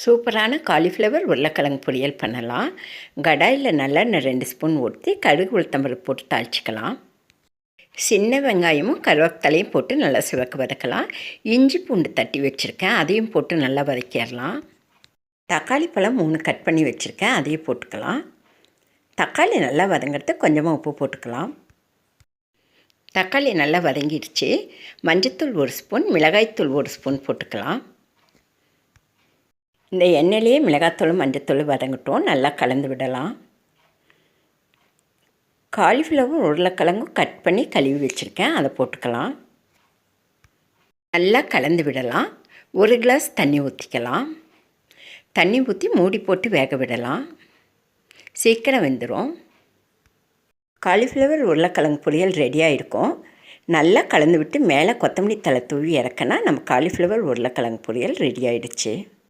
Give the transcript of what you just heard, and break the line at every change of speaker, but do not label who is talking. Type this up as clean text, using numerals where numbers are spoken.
சூப்பரான காலிஃப்ளவர் உருளைக்கிழங்கு பொரியல் பண்ணலாம். கடாயில் நல்லெண்ணெய் 2 ஸ்பூன் ஊற்றி கடுகு உளுத்தம்பருப்பு போட்டு தாளிச்சிக்கலாம். சின்ன வெங்காயமும் கருவேப்பிலையும் போட்டு நல்லா சிவக்க வதக்கலாம். இஞ்சி பூண்டு தட்டி வச்சுருக்கேன், அதையும் போட்டு நல்லா வதக்கிடலாம். தக்காளி பழம் 3 கட் பண்ணி வச்சுருக்கேன், அதையும் போட்டுக்கலாம். தக்காளி நல்லா வதங்கிறதுக்கு கொஞ்சமாக உப்பு போட்டுக்கலாம். தக்காளி நல்லா வதங்கிடுச்சு. மஞ்சத்தூள் 1 ஸ்பூன், மிளகாய்த்தூள் 1 ஸ்பூன் போட்டுக்கலாம். இந்த எண்ணெயிலேயே மிளகாத்தூளும் மஞ்சத்தூளும் வதங்கட்டும். நல்லா கலந்து விடலாம். காலிஃப்ளவர் உருளைக்கிழங்கும் கட் பண்ணி கழுவி வச்சுருக்கேன், அதை போட்டுக்கலாம். நல்லா கலந்து விடலாம். 1 கிளாஸ் தண்ணி ஊற்றிக்கலாம். தண்ணி ஊற்றி மூடி போட்டு வேக விடலாம். சீக்கிரம் வெந்துடும். காலிஃப்ளவர் உருளைக்கிழங்கு பொரியல் ரெடியாக இருக்கும். நல்லா கலந்து விட்டு மேலே கொத்தமல்லி தழை தூவி இறக்கினா நம்ம காலிஃப்ளவர் உருளைக்கிழங்கு பொரியல் ரெடி ஆகிடுச்சு.